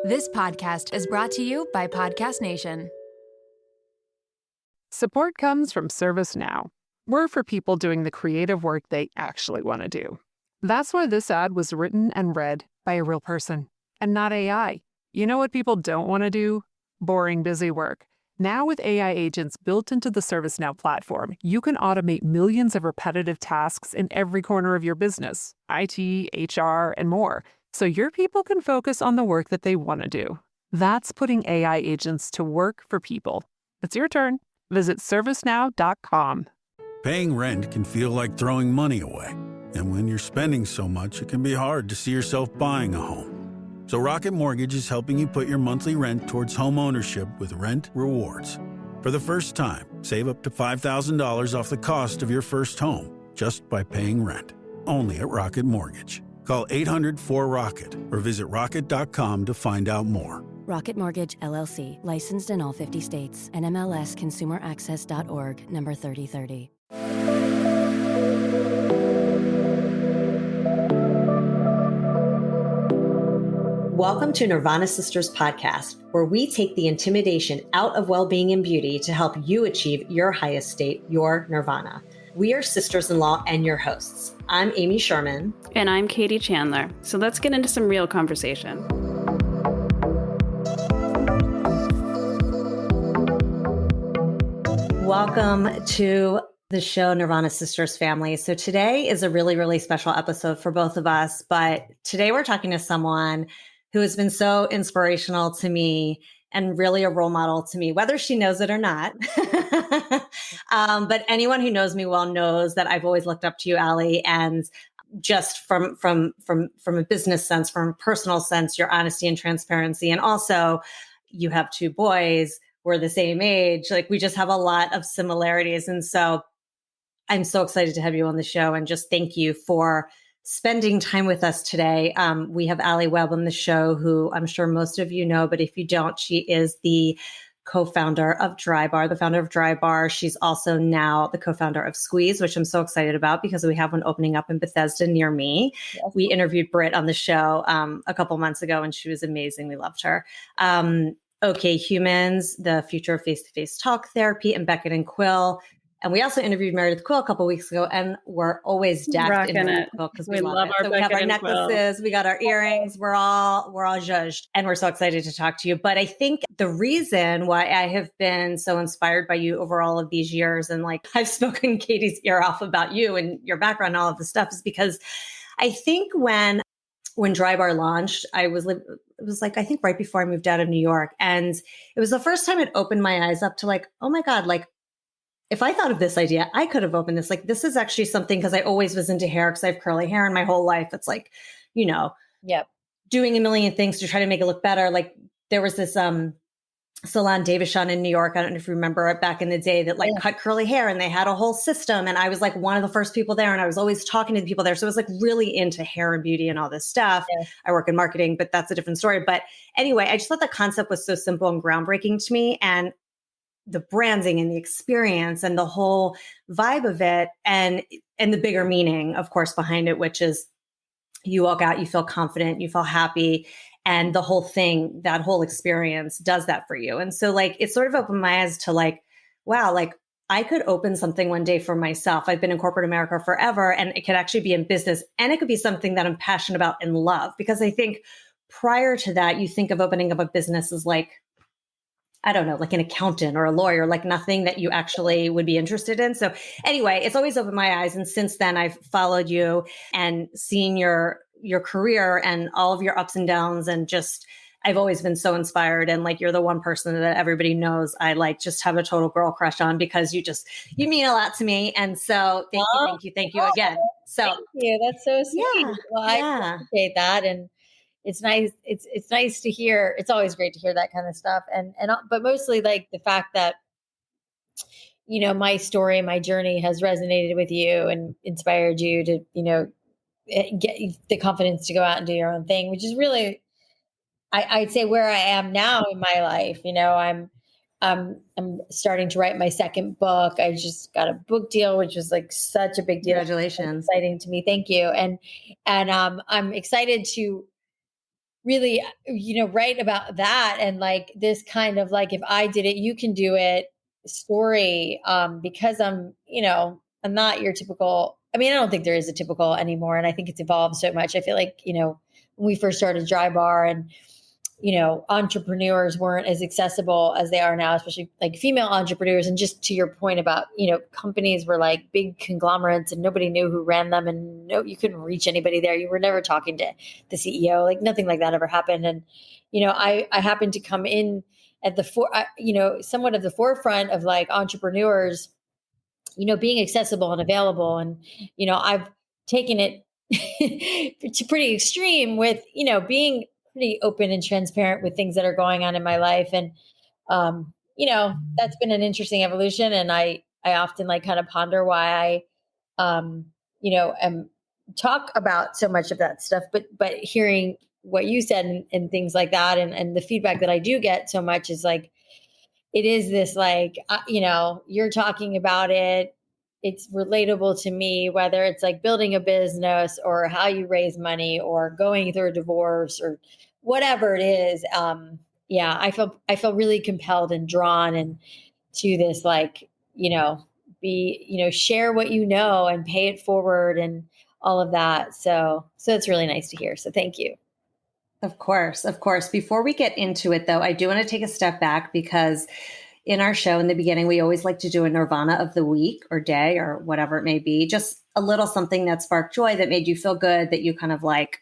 This podcast is brought to you by Podcast Nation. Support comes from ServiceNow. We're for people doing the creative work they actually want to do. That's why this ad was written and read by a real person and not AI. You know what people don't want to do? Boring, busy work. Now with AI agents built into the ServiceNow platform, you can automate millions of repetitive tasks in every corner of your business, IT, HR, and more, so your people can focus on the work that they want to do. That's putting AI agents to work for people. It's your turn. Visit servicenow.com. Paying rent can feel like throwing money away. And when you're spending so much, it can be hard to see yourself buying a home. So Rocket Mortgage is helping you put your monthly rent towards home ownership with Rent Rewards. For the first time, save up to $5,000 off the cost of your first home just by paying rent. Only at Rocket Mortgage. Call 800-4ROCKET or visit rocket.com to find out more. Rocket Mortgage, LLC. Licensed in all 50 states. NMLSConsumerAccess.org. Number 3030. Welcome to Nirvana Sisters podcast, where we take the intimidation out of well-being and beauty to help you achieve your highest state, your nirvana. We are sisters-in-law and your hosts. I'm Amy Sherman. And I'm Katie Chandler. So let's get into some real conversation. Welcome to the show, Nirvana Sisters family. So today is a really, really special episode for both of us. But today we're talking to someone who has been so inspirational to me and really a role model to me, whether she knows it or not. But anyone who knows me well knows that I've always looked up to you, Alli, and just from a business sense, from a personal sense, your honesty and transparency. And also you have two boys. We're the same age. Like, we just have a lot of similarities. And so I'm so excited to have you on the show, and just thank you for spending time with us today. We have Alli Webb on the show, who I'm sure most of you know, but if you don't, she is the co-founder of Drybar, the founder of Drybar. She's also now the co-founder of Squeeze, which I'm so excited about because we have one opening up in Bethesda near me. Yes. We interviewed Britt on the show a couple months ago, and she was amazing. We loved her. Okay Humans, the future of face-to-face talk therapy, and Beckett Quill. And we also interviewed Meredith Quill a couple of weeks ago, and we're always decked in Meredith Quill because we love it. So we have our necklaces, we got our earrings, we're all judged, and we're so excited to talk to you. But I think the reason why I have been so inspired by you over all of these years, and like I've spoken Katie's ear off about you and your background and all of this stuff, is because I think when Drybar launched, it was like, I think right before I moved out of New York. And it was the first time it opened my eyes up to like, oh my God, like if I thought of this idea, I could have opened this. Like, this is actually something, because I always was into hair because I have curly hair in my whole life. It's like, doing a million things to try to make it look better. Like, there was this salon Davishon in New York. I don't know if you remember it back in the day, that like cut curly hair, and they had a whole system. And I was like one of the first people there, and I was always talking to the people there. So I was like really into hair and beauty and all this stuff. Yeah. I work in marketing, but that's a different story. But anyway, I just thought the concept was so simple and groundbreaking to me, and the branding and the experience and the whole vibe of it, and the bigger meaning, of course, behind it, which is you walk out, you feel confident, you feel happy. And the whole thing, that whole experience does that for you. And so like, it sort of opened my eyes to like, wow, like I could open something one day for myself. I've been in corporate America forever, and it could actually be in business, and it could be something that I'm passionate about and love. Because I think prior to that, you think of opening up a business as like, I don't know, like an accountant or a lawyer, like nothing that you actually would be interested in. So anyway, it's always opened my eyes. And since then I've followed you and seen your career and all of your ups and downs, and just, I've always been so inspired. And like, you're the one person that everybody knows I like just have a total girl crush on, because you mean a lot to me. And so thank you again. So thank you. That's so sweet. Yeah, well, I appreciate that. And it's nice. It's nice to hear. It's always great to hear that kind of stuff. But mostly like the fact that, my story, my journey has resonated with you and inspired you to, get the confidence to go out and do your own thing, which is really, I'd say, where I am now in my life. I'm starting to write my second book. I just got a book deal, which was like such a big deal. Congratulations. Exciting to me. Thank you. And I'm excited to really, write about that. And like this kind of like, if I did it, you can do it story. Because I'm not your typical, I mean, I don't think there is a typical anymore. And I think it's evolved so much. I feel like, when we first started Drybar and, entrepreneurs weren't as accessible as they are now, especially like female entrepreneurs. And just to your point about, companies were like big conglomerates and nobody knew who ran them, and you couldn't reach anybody there. You were never talking to the CEO, like nothing like that ever happened. And, I happened to come in at the somewhat of the forefront of like entrepreneurs, being accessible and available. And, I've taken it to pretty extreme with, being pretty open and transparent with things that are going on in my life. And, that's been an interesting evolution. And I often like kind of ponder why am talk about so much of that stuff, but hearing what you said and things like that. And the feedback that I do get so much is like, it is this like, you're talking about it. It's relatable to me, whether it's like building a business or how you raise money or going through a divorce or whatever it is. I feel really compelled and drawn and to this, like, share what you know and pay it forward and all of that. So it's really nice to hear. So thank you. Of course. Before we get into it, though, I do want to take a step back because in our show in the beginning, we always like to do a Nirvana of the week or day or whatever it may be, just a little something that sparked joy, that made you feel good, that you kind of like,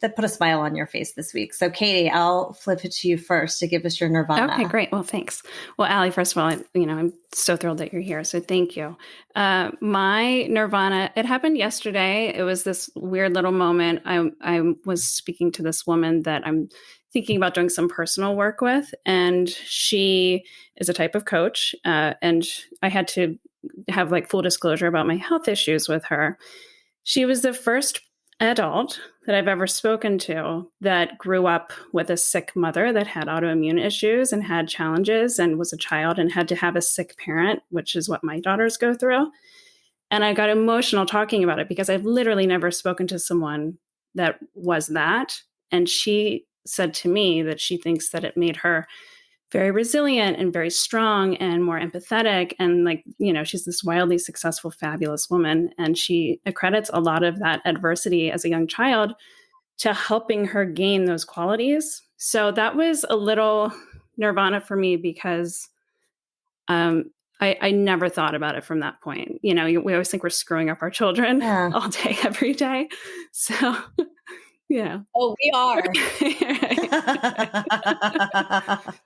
that put a smile on your face this week. So Katie, I'll flip it to you first to give us your Nirvana. Okay, great. Well, thanks. Well, Alli, first of all, I'm so thrilled that you're here. So thank you. My Nirvana, it happened yesterday. It was this weird little moment. I was speaking to this woman that I'm thinking about doing some personal work with, and she is a type of coach. And I had to have like full disclosure about my health issues with her. She was the first adult that I've ever spoken to that grew up with a sick mother that had autoimmune issues and had challenges and was a child and had to have a sick parent, which is what my daughters go through. And I got emotional talking about it because I've literally never spoken to someone that was that. And she said to me that she thinks that it made her very resilient and very strong and more empathetic. And like, she's this wildly successful, fabulous woman. And she accredits a lot of that adversity as a young child to helping her gain those qualities. So that was a little Nirvana for me because I never thought about it from that point. We always think we're screwing up our children all day, every day. So yeah. Oh, we are.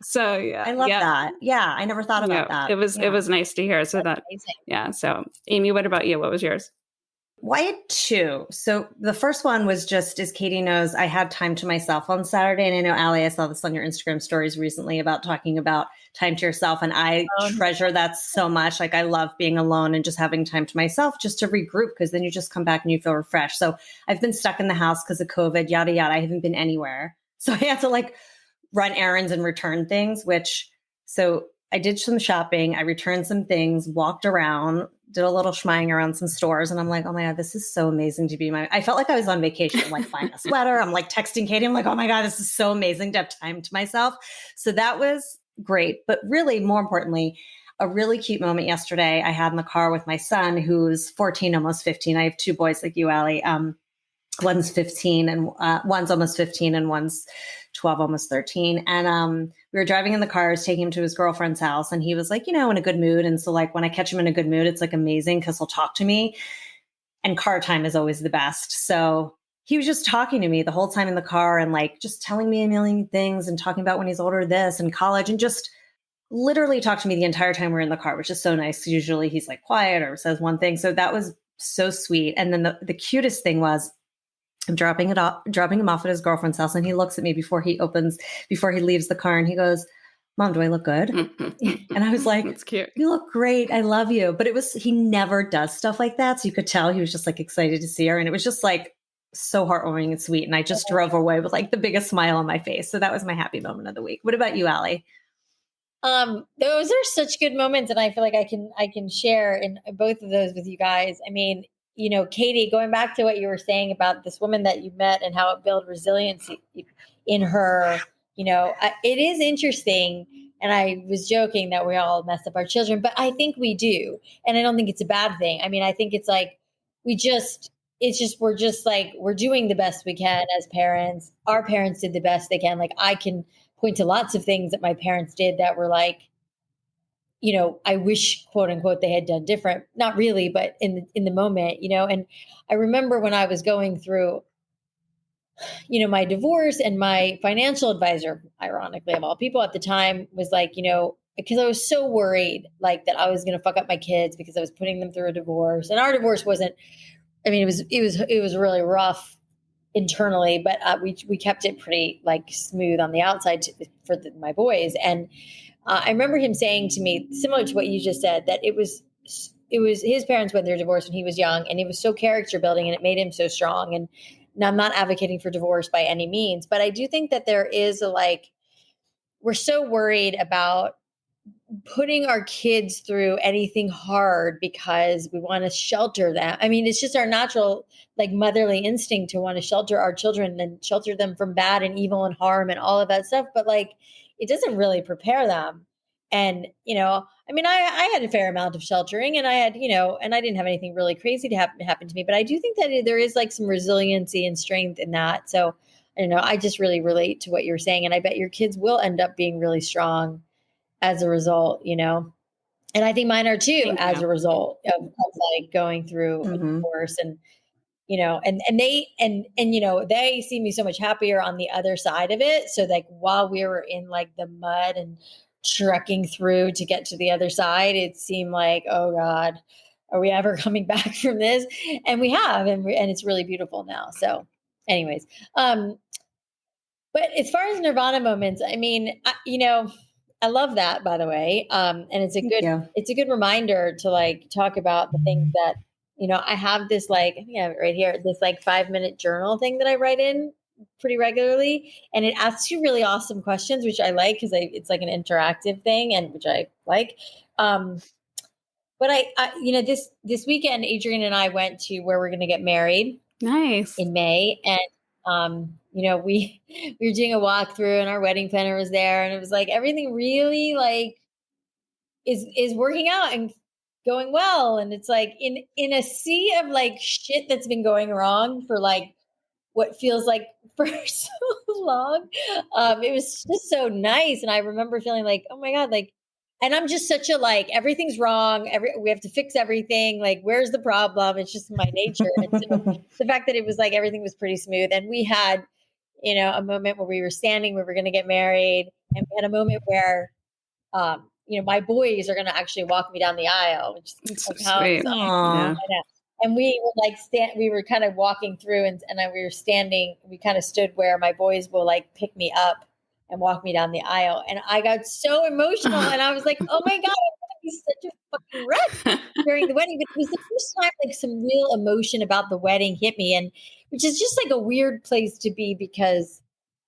So yeah. I love that. Yeah. I never thought about that. It was nice to hear. So that's amazing. Yeah. So Amy, what about you? What was yours? Well, I had two. So the first one was just, as Katie knows, I had time to myself on Saturday. And I know, Alli, I saw this on your Instagram stories recently about talking about time to yourself. And I treasure that so much. Like I love being alone and just having time to myself just to regroup, because then you just come back and you feel refreshed. So I've been stuck in the house because of COVID, yada, yada. I haven't been anywhere. So I had to like run errands and return things, so I did some shopping. I returned some things, walked around, did a little schmying around some stores. And I'm like, oh my God, this is so amazing to be I felt like I was on vacation, like buying a sweater. I'm like texting Katie. I'm like, oh my God, this is so amazing to have time to myself. So that was great. But really, more importantly, a really cute moment yesterday I had in the car with my son, who's 14, almost 15. I have two boys like you, Alli. One's 15 and one's almost 15 and one's 12, almost 13. And we were driving in the car, I was taking him to his girlfriend's house, and he was like, in a good mood. And so like when I catch him in a good mood, it's like amazing because he'll talk to me, and car time is always the best. So he was just talking to me the whole time in the car and like just telling me a million things and talking about when he's older, this and college, and just literally talked to me the entire time we were in the car, which is so nice. Usually he's like quiet or says one thing. So that was so sweet. And then the cutest thing was, I'm dropping him off at his girlfriend's house, and he looks at me before he leaves the car, and he goes, Mom, do I look good? And I was like, that's cute. You look great. I love you. But he never does stuff like that. So you could tell he was just like excited to see her. And it was just like so heartwarming and sweet. And I just drove away with like the biggest smile on my face. So that was my happy moment of the week. What about you, Alli? Those are such good moments. And I feel like I can share in both of those with you guys. I mean, Katie, going back to what you were saying about this woman that you met and how it built resiliency, in her, it is interesting. And I was joking that we all mess up our children, but I think we do. And I don't think it's a bad thing. I mean, I think it's like, we're just like, we're doing the best we can as parents. Our parents did the best they can. Like, I can point to lots of things that my parents did that were like, I wish, quote unquote, they had done different. Not really, but in the moment, and I remember when I was going through, my divorce, and my financial advisor, ironically of all people at the time, was like, because I was so worried, like, that I was going to fuck up my kids because I was putting them through a divorce. And our divorce wasn't, I mean, it was really rough internally, but we kept it pretty like smooth on the outside for my boys. And I remember him saying to me, similar to what you just said, that it was his parents went through a divorce when he was young, and it was so character building, and it made him so strong. And now, I'm not advocating for divorce by any means, but I do think that there is we're so worried about putting our kids through anything hard because we want to shelter them. I mean, it's just our natural, like, motherly instinct to want to shelter our children and shelter them from bad and evil and harm and all of that stuff. But like, it doesn't really prepare them. And, I mean, I had a fair amount of sheltering, and I had, and I didn't have anything really crazy to happen to me, but I do think that there is like some resiliency and strength in that. So I don't know, I just really relate to what you're saying. And I bet your kids will end up being really strong as a result, and I think mine are too, as a result of like going through a divorce. And, they see me so much happier on the other side of it. So like, while we were in like the mud and trekking through to get to the other side, it seemed like, oh God, are we ever coming back from this? And we have, and it's really beautiful now. So anyways, but as far as Nirvana moments, I mean, I love that, by the way. And it's a good reminder to like talk about the things that, I have this like, I think I have it right here, this like 5-minute journal thing that I write in pretty regularly. And it asks you really awesome questions, which I like because it's like an interactive thing, and which I like. But this weekend, Adrian and I went to where we're going to get married. Nice. In May. And, we were doing a walkthrough, and our wedding planner was there, and it was like, everything really like is working out and going well. And it's like in a sea of like shit that's been going wrong for like what feels like for so long. It was just so nice. And I remember feeling like, oh my God, like, and I'm just such a like, everything's wrong. We have to fix everything. Like, where's the problem? It's just my nature. And so the fact that it was like, everything was pretty smooth. And we had, a moment where we were going to get married. And we had a moment where, my boys are going to actually walk me down the aisle, which is So how sweet. I know. And we were like, we were kind of walking through, and we were standing, we kind of stood where my boys will like pick me up and walk me down the aisle. And I got so emotional, and I was like, oh my God, I'm going to be such a fucking wreck during the wedding. But it was the first time like some real emotion about the wedding hit me, and which is just like a weird place to be because,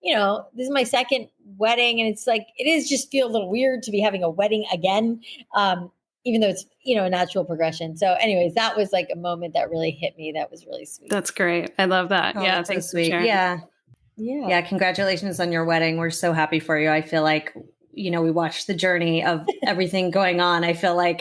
this is my second wedding, and it's like, it is just feel a little weird to be having a wedding again. Even though it's, a natural progression. So anyways, that was like a moment that really hit me. That was really sweet. That's great. I love that. Oh, Yeah. that's so Thanks sweet. for sharing. Yeah. Yeah. Congratulations on your wedding. We're so happy for you. I feel like, we watched the journey of everything going on. I feel like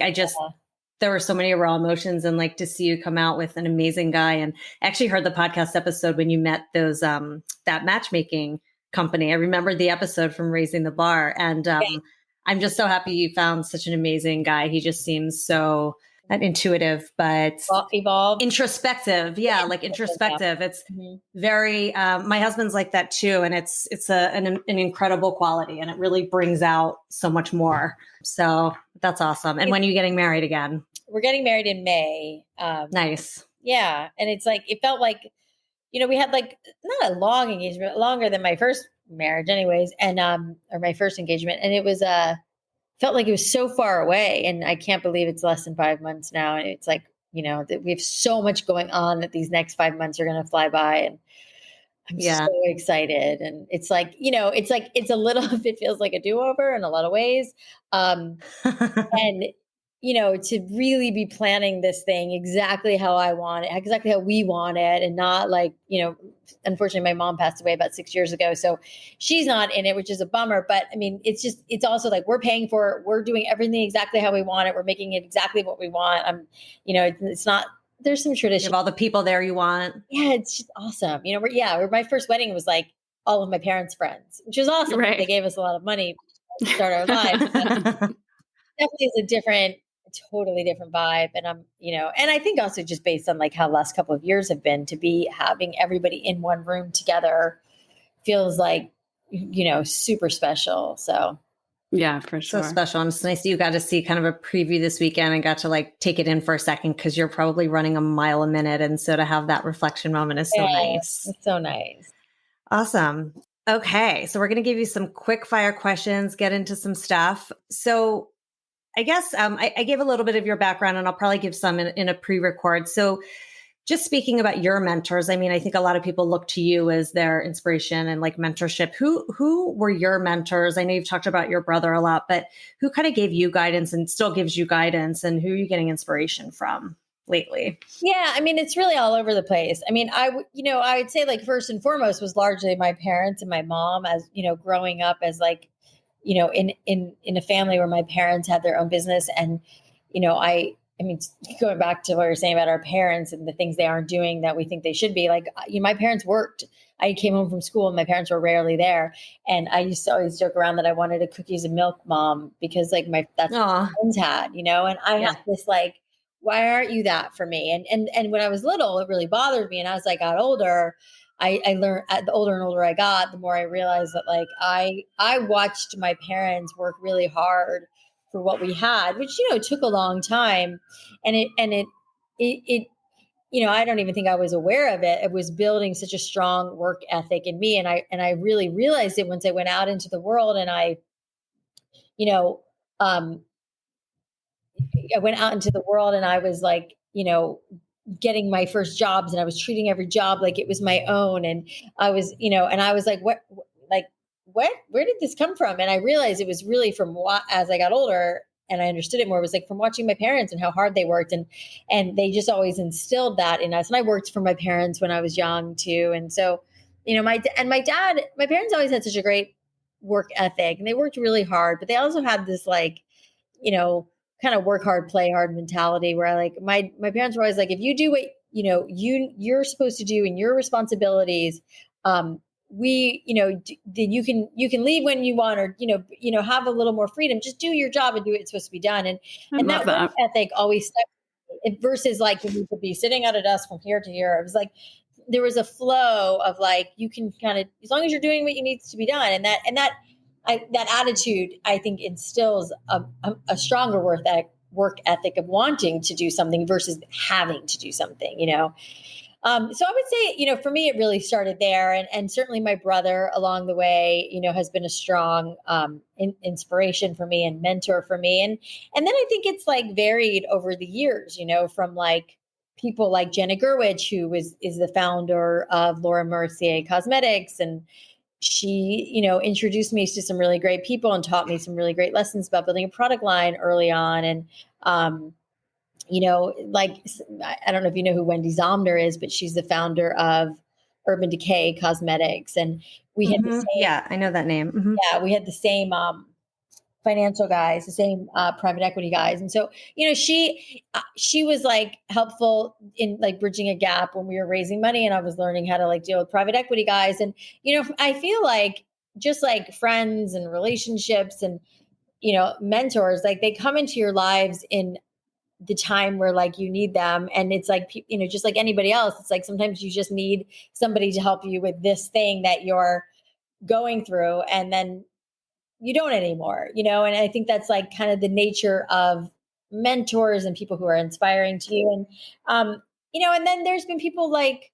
there were so many raw emotions, and like to see you come out with an amazing guy. And I actually heard the podcast episode when you met those, that matchmaking company. I remember the episode from Raising the Bar, and, I'm just so happy you found such an amazing guy. He just seems so not intuitive, but evolved, introspective. Yeah, like introspective. It's very. My husband's like that too, and it's an incredible quality, and it really brings out so much more. So that's awesome. And when are you getting married again? We're getting married in May. Nice. Yeah, and it's like, it felt like, we had like not a long engagement, longer than my first marriage anyways, and or my first engagement, and it was felt like it was so far away, and I can't believe it's less than 5 months now, and it's like, that we have so much going on that these next 5 months are going to fly by, and I'm so excited. And it's like, it's a little, it feels like a do-over in a lot of ways, and to really be planning this thing exactly how I want it, exactly how we want it, and not like, unfortunately my mom passed away about 6 years ago. So she's not in it, which is a bummer. But I mean, it's also like we're paying for it. We're doing everything exactly how we want it. We're making it exactly what we want. It's not, there's some tradition. You have all the people there you want. Yeah, it's just awesome. My first wedding was like all of my parents' friends, which was awesome. Right. They gave us a lot of money to start our lives. Definitely is a totally different vibe. And and I think also just based on like how the last couple of years have been, to be having everybody in one room together feels like, super special. So yeah, for sure. So special. And it's nice that you got to see kind of a preview this weekend and got to like take it in for a second, because you're probably running a mile a minute. And so to have that reflection moment is so nice. It's so nice. Awesome. Okay. So we're going to give you some quick fire questions, get into some stuff. So I guess I gave a little bit of your background, and I'll probably give some in a pre-record. So just speaking about your mentors, I mean, I think a lot of people look to you as their inspiration and like mentorship. Who were your mentors? I know you've talked about your brother a lot, but who kind of gave you guidance and still gives you guidance, and who are you getting inspiration from lately? Yeah, I mean, it's really all over the place. I mean, I would say like first and foremost was largely my parents and my mom, as growing up as like, in a family where my parents had their own business. And, I mean, going back to what you're saying about our parents and the things they aren't doing that we think they should be, like, my parents worked. I came home from school and my parents were rarely there. And I used to always joke around that I wanted a cookies and milk mom, because like that's what my friends had, and I had this like, why aren't you that for me? And when I was little, it really bothered me. And as I got older, I learned, the older and older I got, the more I realized that like I watched my parents work really hard for what we had, which took a long time, and it I don't even think I was aware of it. It was building such a strong work ethic in me, and I really realized it once I went out into the world, and I went out into the world, and I was like getting my first jobs, and I was treating every job like it was my own. And I was, and I was like, what, where did this come from? And I realized it was really from as I got older and I understood it more, it was like from watching my parents and how hard they worked. And they just always instilled that in us. And I worked for my parents when I was young too. And so, my parents always had such a great work ethic, and they worked really hard, but they also had this like, kind of work hard, play hard mentality, where like my parents were always like, if you do what you're supposed to do and your responsibilities, then you can leave when you want, or have a little more freedom. Just do your job and do what it's supposed to be done. And that work ethic always stuck versus like when you could be sitting at a desk from here to here. It was like there was a flow of like, you can kind of, as long as you're doing what you need to be done, and that attitude, I think, instills a stronger work ethic of wanting to do something versus having to do something, So I would say, for me, it really started there. And certainly my brother along the way, has been a strong inspiration for me and mentor for me. And then I think it's like varied over the years, from like people like Jenna Gerwich, who is the founder of Laura Mercier Cosmetics, and she, introduced me to some really great people and taught me some really great lessons about building a product line early on. And, like, I don't know if you know who Wendy Zomner is, but she's the founder of Urban Decay Cosmetics. And we had the same, yeah, I know that name. Mm-hmm. Yeah, we had the same financial guys, the same private equity guys. And so, she was like helpful in like bridging a gap when we were raising money, and I was learning how to like deal with private equity guys. And, I feel like just like friends and relationships and, mentors, like they come into your lives in the time where like you need them. And it's like, just like anybody else, it's like, sometimes you just need somebody to help you with this thing that you're going through. And then you don't anymore, and I think that's like kind of the nature of mentors and people who are inspiring to you. And, and then there's been people like,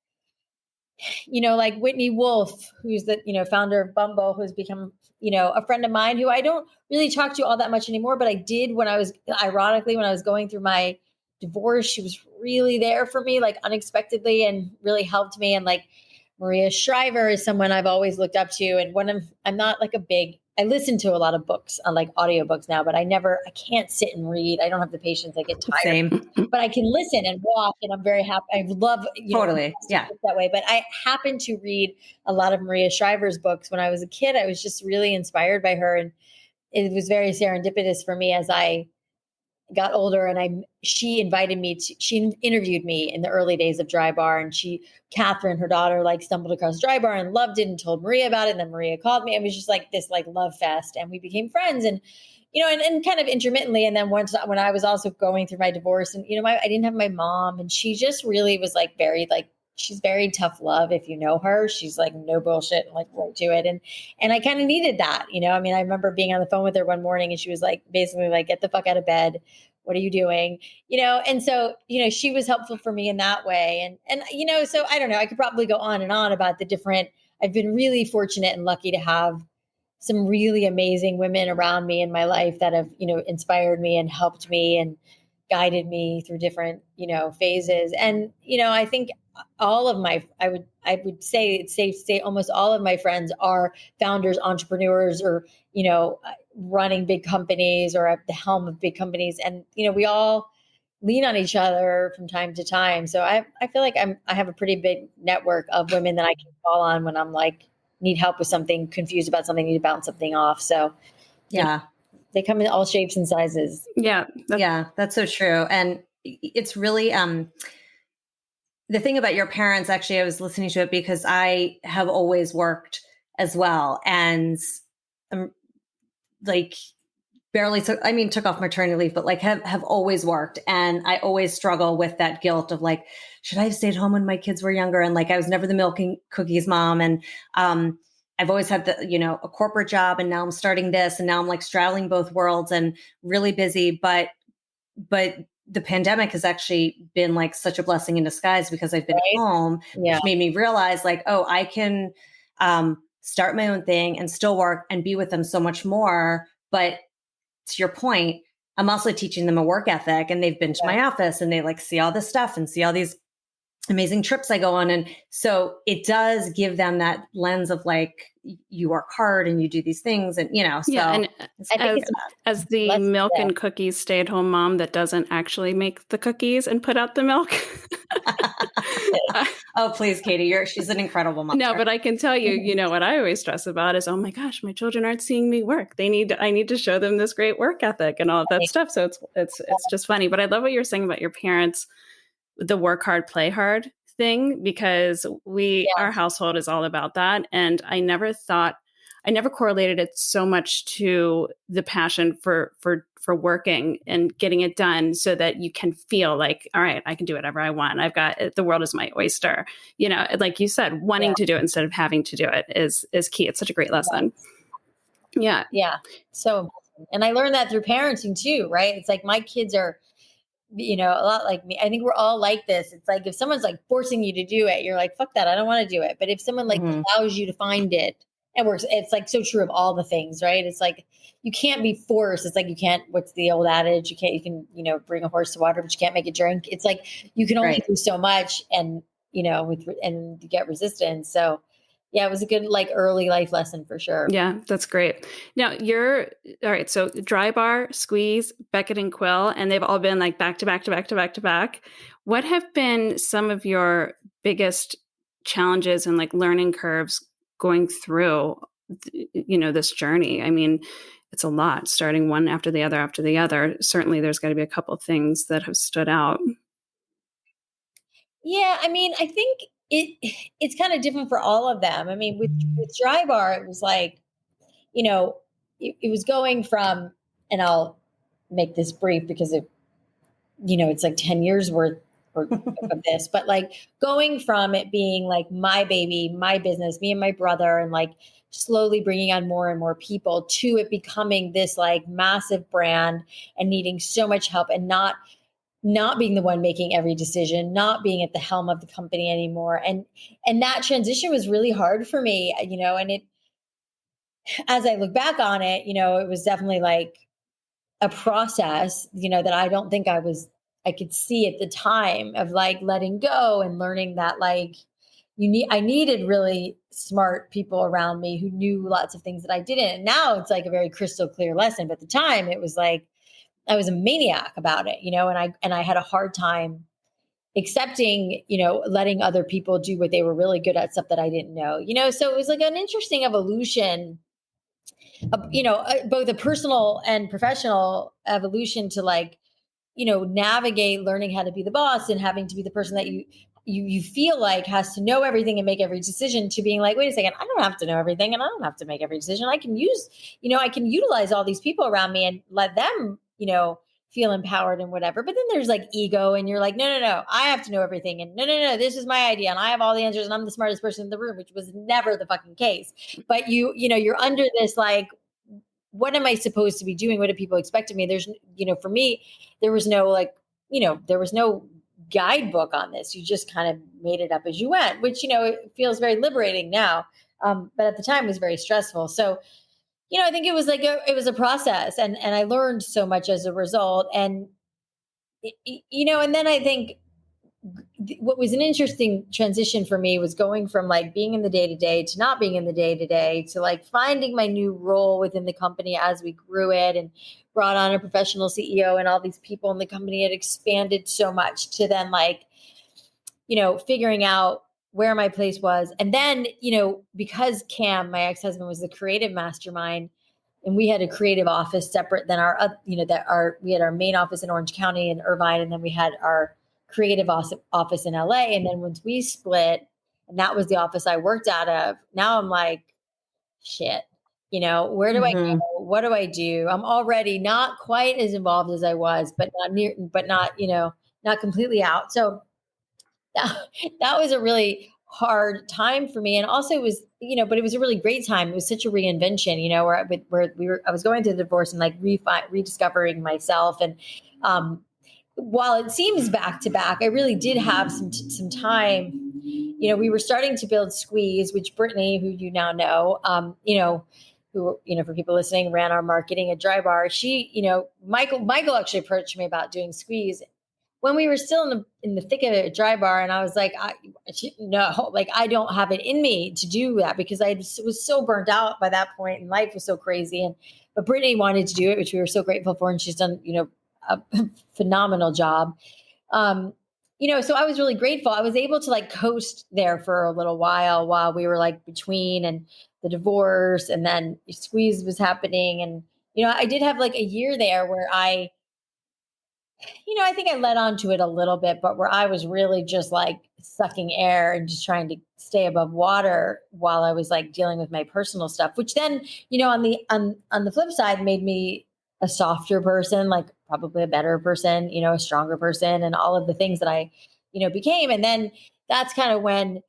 like Whitney Wolf, who's the, founder of Bumble, who's become, a friend of mine who I don't really talk to all that much anymore, but I did when I was going through my divorce. She was really there for me, like unexpectedly, and really helped me. And like Maria Shriver is someone I've always looked up to. And I'm not like a big I listen to a lot of books on like audiobooks now, but I can't sit and read. I don't have the patience. I get tired. Same. But I can listen and walk, and I'm very happy. I love, Totally. Yeah. that way. But I happened to read a lot of Maria Shriver's books when I was a kid. I was just really inspired by her, and it was very serendipitous for me as I got older, and she interviewed me in the early days of Drybar, and Catherine, her daughter, like stumbled across Drybar and loved it and told Maria about it. And then Maria called me. It was just like this like love fest, and we became friends, and, and kind of intermittently. And then once, when I was also going through my divorce, and, I didn't have my mom, and she just really was like very like, she's very tough love. If you know her, she's like no bullshit, like right to it. And I kind of needed that, I mean, I remember being on the phone with her one morning, and she was like, basically like, get the fuck out of bed. What are you doing? And so, she was helpful for me in that way. And, so I don't know, I could probably go on and on about the different, I've been really fortunate and lucky to have some really amazing women around me in my life that have, inspired me and helped me and guided me through different, phases. And, I think all of I would say it's safe to say almost all of my friends are founders, entrepreneurs, or, running big companies or at the helm of big companies. And, we all lean on each other from time to time. So I feel like I have a pretty big network of women that I can call on when I'm like, need help with something, confused about something, need to bounce something off. So yeah, they come in all shapes and sizes. Yeah. That's so true. And it's really, the thing about your parents, actually, I was listening to it because I have always worked as well. And like took off maternity leave, but like have always worked. And I always struggle with that guilt of like, should I have stayed home when my kids were younger? And like, I was never the milk and cookies mom. And I've always had the, a corporate job, and now I'm starting this, and now I'm like straddling both worlds and really busy. But the pandemic has actually been like such a blessing in disguise because I've been home, which made me realize like, oh, I can start my own thing and still work and be with them so much more. But to your point, I'm also teaching them a work ethic, and they've been to my office, and they like see all this stuff and see all these amazing trips I go on. And so it does give them that lens of like, you work hard and you do these things, and, so and as the milk yeah. and cookies stay-at-home mom that doesn't actually make the cookies and put out the milk. Oh, please, Katie, she's an incredible mom. No, but I can tell you, what I always stress about is, oh my gosh, my children aren't seeing me work. I need to show them this great work ethic and all of that stuff. So it's just funny. But I love what you're saying about your parents, the work hard, play hard thing, because our household is all about that. And I never correlated it so much to the passion for working and getting it done so that you can feel like, all right, I can do whatever I want. I've got the world is my oyster. Like you said, wanting to do it instead of having to do it is key. It's such a great lesson. Yeah. Yeah. So important. And I learned that through parenting too, right? It's like my kids are, a lot like me. I think we're all like this. It's like if someone's like forcing you to do it, you're like, fuck that, I don't want to do it. But if someone like allows you to find it, and works, it's like so true of all the things, right? It's like you can't be forced. It's like you can't. What's the old adage? You can bring a horse to water, but you can't make it drink. It's like you can only do so much, and and you get resistance. So yeah, it was a good like early life lesson for sure. Yeah, that's great. Now you're all right. So Drybar, Squeeze, Beckett and Quill, and they've all been like back to back to back to back to back. What have been some of your biggest challenges and like learning curves going through, this journey? I mean, it's a lot, starting one after the other. Certainly there's got to be a couple of things that have stood out. Yeah. I mean, I think it's kind of different for all of them. I mean, with Drybar, it was like, it was going from, and I'll make this brief because it's like 10 years worth of this, but like going from it being like my baby, my business, me and my brother, and like slowly bringing on more and more people, to it becoming this like massive brand and needing so much help, and not being the one making every decision, not being at the helm of the company anymore. And that transition was really hard for me, and it, as I look back on it, it was definitely like a process, that I don't think I could see at the time, of like letting go and learning that like, I needed really smart people around me who knew lots of things that I didn't. And now it's like a very crystal clear lesson. But at the time it was like, I was a maniac about it, and I had a hard time accepting, letting other people do what they were really good at, stuff that I didn't know, so it was like an interesting evolution, both a personal and professional evolution to like, navigate learning how to be the boss and having to be the person that you feel like has to know everything and make every decision, to being like, wait a second, I don't have to know everything and I don't have to make every decision. I can I can utilize all these people around me and let them, feel empowered and whatever. But then there's like ego and you're like, no, I have to know everything. And no, this is my idea. And I have all the answers and I'm the smartest person in the room, which was never the fucking case. But you're under this, like, what am I supposed to be doing? What do people expect of me? There's, for me, there was no there was no guidebook on this. You just kind of made it up as you went, which, it feels very liberating now. But at the time it was very stressful. So, I think it was like it was a process, and I learned so much as a result. And, and then I think what was an interesting transition for me was going from like being in the day-to-day to not being in the day-to-day to like finding my new role within the company as we grew it and brought on a professional CEO, and all these people in the company had expanded so much, to then like, figuring out where my place was. And then, because Cam, my ex-husband, was the creative mastermind, and we had a creative office separate than we had our main office in Orange County in Irvine. And then we had our creative office in LA. And then once we split, and that was the office I worked out of, now I'm like, shit, where do I go? What do I do? I'm already not quite as involved as I was, but not completely out. So that was a really hard time for me. And also it was, but it was a really great time. It was such a reinvention, where I was going through the divorce and like rediscovering myself. And, while it seems back to back, I really did have some time. We were starting to build Squeeze, which Brittany, who you now know, who, for people listening, ran our marketing at Drybar. She, Michael actually approached me about doing Squeeze when we were still in the thick of it at Drybar. And I was like, no, like, I don't have it in me to do that, because I was so burnt out by that point and life was so crazy. But Brittany wanted to do it, which we were so grateful for. And she's done, a phenomenal job. So I was really grateful. I was able to like coast there for a little while we were like between and the divorce, and then Squeeze was happening. And, I did have like a year there where I think I led on to it a little bit, but where I was really just like sucking air and just trying to stay above water while I was like dealing with my personal stuff, which then, on the flip side made me a softer person, like probably a better person, a stronger person, and all of the things that I, became. And then that's kind of when,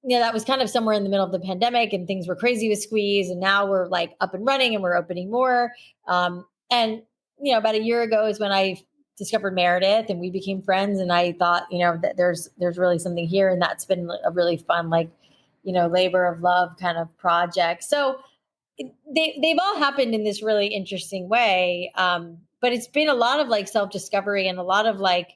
that was kind of somewhere in the middle of the pandemic and things were crazy with Squeeze. And now we're like up and running and we're opening more. And, about a year ago is when I discovered Meredith and we became friends. And I thought, that there's really something here. And that's been a really fun, like, labor of love kind of project. So they've all happened in this really interesting way. But it's been a lot of like self-discovery and a lot of like,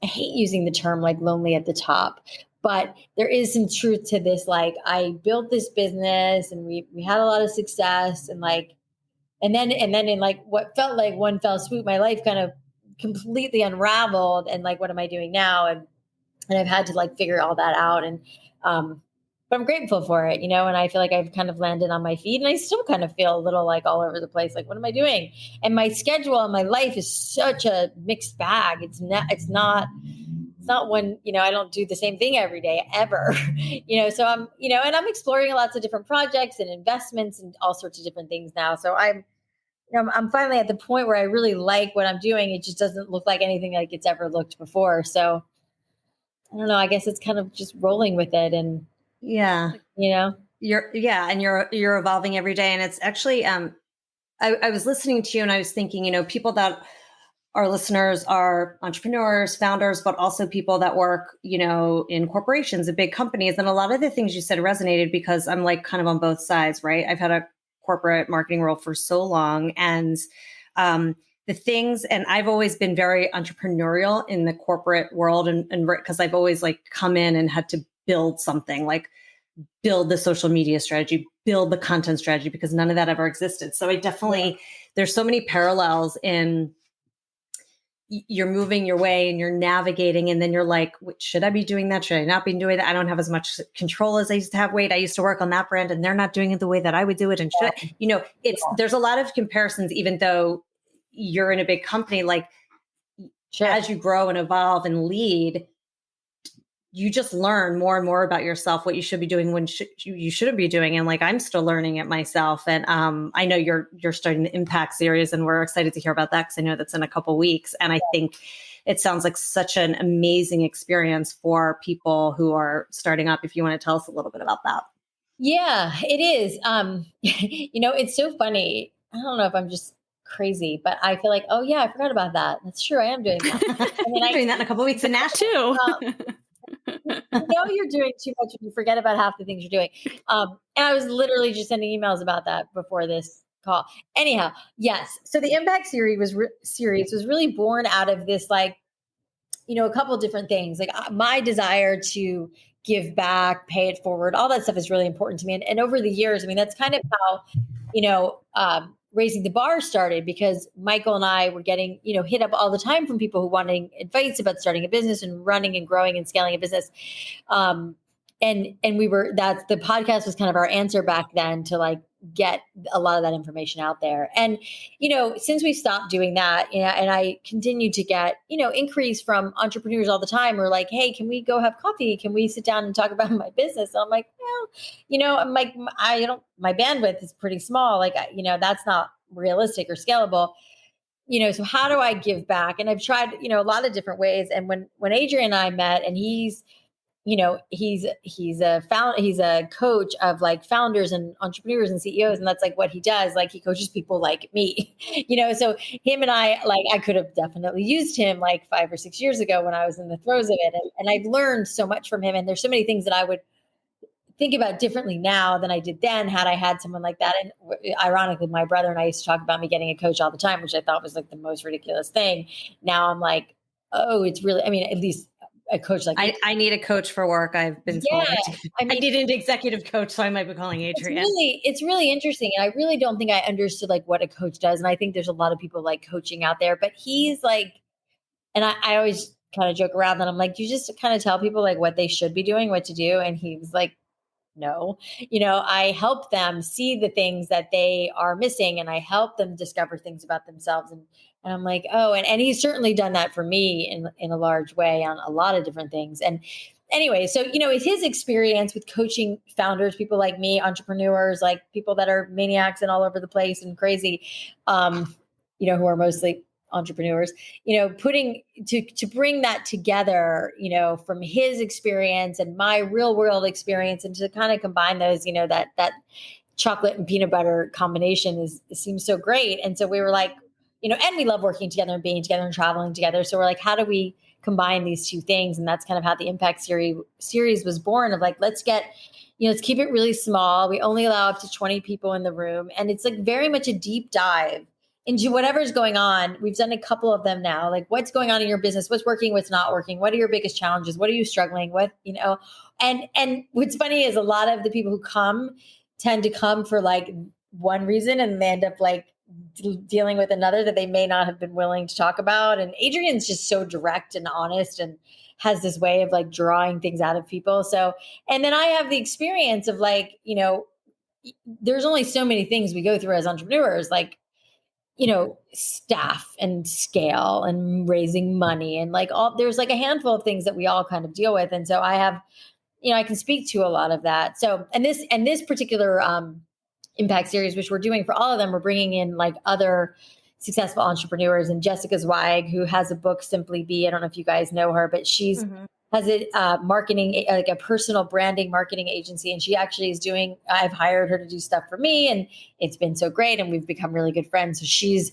I hate using the term like lonely at the top, but there is some truth to this. Like, I built this business and we had a lot of success, and like, and then in like what felt like one fell swoop, my life kind of completely unraveled. And like, what am I doing now? And I've had to like figure all that out. And, but I'm grateful for it, and I feel like I've kind of landed on my feet, and I still kind of feel a little like all over the place. Like, what am I doing? And my schedule and my life is such a mixed bag. It's not one, I don't do the same thing every day ever, so I'm, and I'm exploring lots of different projects and investments and all sorts of different things now. So I'm finally at the point where I really like what I'm doing. It just doesn't look like anything like it's ever looked before. So I don't know, I guess it's kind of just rolling with it. And yeah, you're evolving every day. And it's actually, I was listening to you and I was thinking, people that our listeners are entrepreneurs, founders, but also people that work, in corporations and big companies. And a lot of the things you said resonated, because I'm like kind of on both sides, right? I've had a corporate marketing role for so long. And the things, and I've always been very entrepreneurial in the corporate world, and because I've always like come in and had to build something, like build the social media strategy, build the content strategy, because none of that ever existed. So I definitely, there's so many parallels in you're moving your way and you're navigating, and then you're like, should I be doing that? Should I not be doing that? I don't have as much control as I used to have. Wait, I used to work on that brand and they're not doing it the way that I would do it. And should I, there's a lot of comparisons, even though you're in a big company, like as you grow and evolve and lead, you just learn more and more about yourself, what you should be doing, when you shouldn't be doing. And like, I'm still learning it myself. And I know you're starting the Impact series, and we're excited to hear about that, because I know that's in a couple weeks. And I think it sounds like such an amazing experience for people who are starting up. If you want to tell us a little bit about that. Yeah, it is. It's so funny. I don't know if I'm just crazy, but I feel like, oh yeah, I forgot about that. That's true. I am doing that. I'm doing that in a couple weeks in Nashville too. You're doing too much and you forget about half the things you're doing. And I was literally just sending emails about that before this call. Anyhow, yes. So the Impact series was really born out of this, like, a couple of different things. Like my desire to give back, pay it forward, all that stuff is really important to me. And over the years, I mean, that's kind of how, Raising the Bar started, because Michael and I were getting, hit up all the time from people who wanting advice about starting a business and running and growing and scaling a business. And the podcast was kind of our answer back then to like get a lot of that information out there. And, since we stopped doing that, and I continue to get, inquiries from entrepreneurs all the time, or like, hey, can we go have coffee? Can we sit down and talk about my business? And I'm like, well, I'm like, my bandwidth is pretty small. Like, that's not realistic or scalable. So how do I give back? And I've tried, a lot of different ways. And when Adrian and I met, and he's a coach of like founders and entrepreneurs and CEOs. And that's like what he does. Like he coaches people like me, so him and I, like, I could have definitely used him like 5 or 6 years ago when I was in the throes of it. And I've learned so much from him. And there's so many things that I would think about differently now than I did then, had I had someone like that. And ironically, my brother and I used to talk about me getting a coach all the time, which I thought was like the most ridiculous thing. Now I'm like, oh, it's really, I mean, at least a coach like I need a coach for work. I've been told I need an executive coach, so I might be calling Adrian. It's really interesting. And I really don't think I understood like what a coach does. And I think there's a lot of people like coaching out there, but he's like, and I always kind of joke around that I'm like, you just kind of tell people like what they should be doing, what to do. And he was like, no, I help them see the things that they are missing, and I help them discover things about themselves. And I'm like, oh, and he's certainly done that for me in a large way on a lot of different things. And anyway, so, his experience with coaching founders, people like me, entrepreneurs, like people that are maniacs and all over the place and crazy, who are mostly entrepreneurs, putting to bring that together, from his experience and my real world experience, and to kind of combine those, that chocolate and peanut butter combination seems so great. And so we were like, and we love working together and being together and traveling together. So we're like, how do we combine these two things? And that's kind of how the Impact series was born, of like, let's keep it really small. We only allow up to 20 people in the room. And it's like very much a deep dive into whatever's going on. We've done a couple of them now. Like, what's going on in your business? What's working? What's not working? What are your biggest challenges? What are you struggling with? And what's funny is a lot of the people who tend to come for like one reason, and they end up like dealing with another that they may not have been willing to talk about. And Adrian's just so direct and honest, and has this way of like drawing things out of people. So, and then I have the experience of like, there's only so many things we go through as entrepreneurs, like, staff and scale and raising money, and like there's like a handful of things that we all kind of deal with. And so I have, I can speak to a lot of that. So, and this particular Impact series, which we're doing for all of them, we're bringing in like other successful entrepreneurs. And Jessica Zweig, who has a book, Simply Be. I don't know if you guys know her, but she's has a marketing, like a personal branding marketing agency. And she actually is I've hired her to do stuff for me, and it's been so great. And we've become really good friends. So she's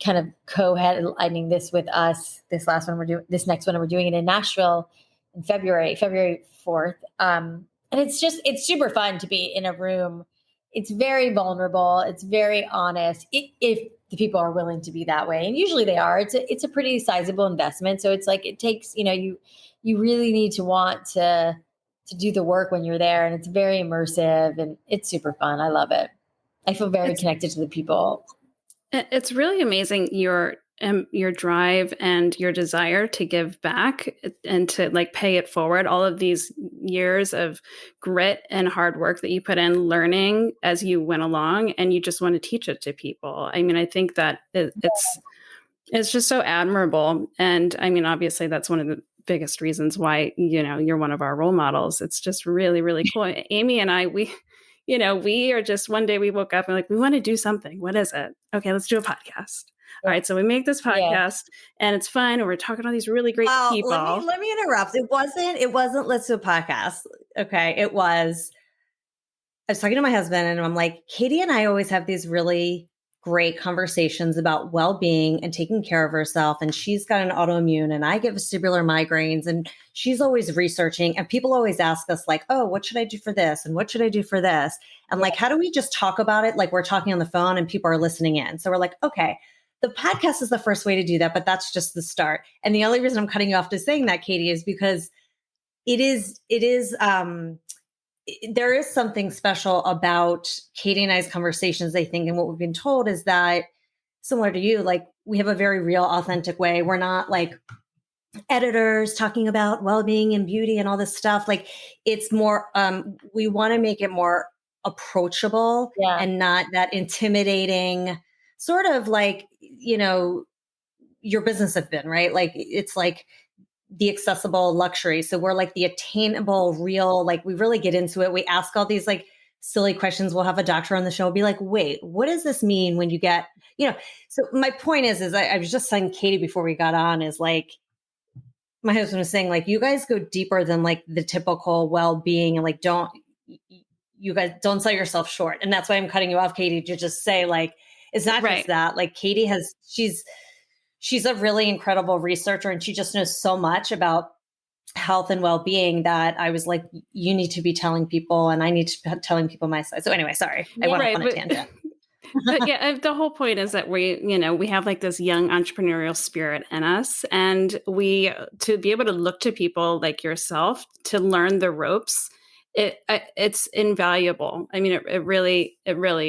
kind of co-headlining this with us. This next one, we're doing it in Nashville in February 4th. And it's super fun to be in a room. It's very vulnerable. It's very honest. If the people are willing to be that way. And usually they are. It's a pretty sizable investment. So it's like, it takes, you really need to want to do the work when you're there, and it's very immersive and it's super fun. I love it. I feel very connected to the people. It's really amazing your drive and your desire to give back and to like pay it forward. All of these years of grit and hard work that you put in learning as you went along, and you just want to teach it to people. I mean, I think that it's just so admirable. And I mean, obviously that's one of the biggest reasons why, you're one of our role models. It's just really, really cool. Amy and I, we are just, one day we woke up and like, we want to do something. What is it? Okay, let's do a podcast. All right. So we make this podcast and it's fun. And we're talking to all these really great people. Let me interrupt. It wasn't let's do a podcast. Okay. I was talking to my husband and I'm like, Katie and I always have these really great conversations about well-being and taking care of herself. And she's got an autoimmune and I get vestibular migraines, and she's always researching, and people always ask us like, oh, what should I do for this? And what should I do for this? And like, how do we just talk about it? Like we're talking on the phone and people are listening in. So we're like, okay, the podcast is the first way to do that, but that's just the start. And the only reason I'm cutting you off to saying that, Katie, is because there is something special about Katie and I's conversations, I think. And what we've been told is that, similar to you, like we have a very real, authentic way. We're not like editors talking about well-being and beauty and all this stuff. Like it's more, we want to make it more approachable and not that intimidating sort of like, your business have been, right? Like it's like the accessible luxury. So we're like the attainable, real, like we really get into it. We ask all these like silly questions. We'll have a doctor on the show, be like, wait, what does this mean when you get, so my point is I was just saying, Katie, before we got on, is like, my husband was saying like, you guys go deeper than like the typical well-being, and like, you guys don't sell yourself short. And that's why I'm cutting you off, Katie, to just say like, it's not just that. Like Katie she's a really incredible researcher, and she just knows so much about health and well-being that I was like, you need to be telling people, and I need to be telling people my side. So anyway, sorry, I went off on a tangent. But yeah, the whole point is that we have like this young entrepreneurial spirit in us, and to be able to look to people like yourself to learn the ropes. It's invaluable. I mean, it really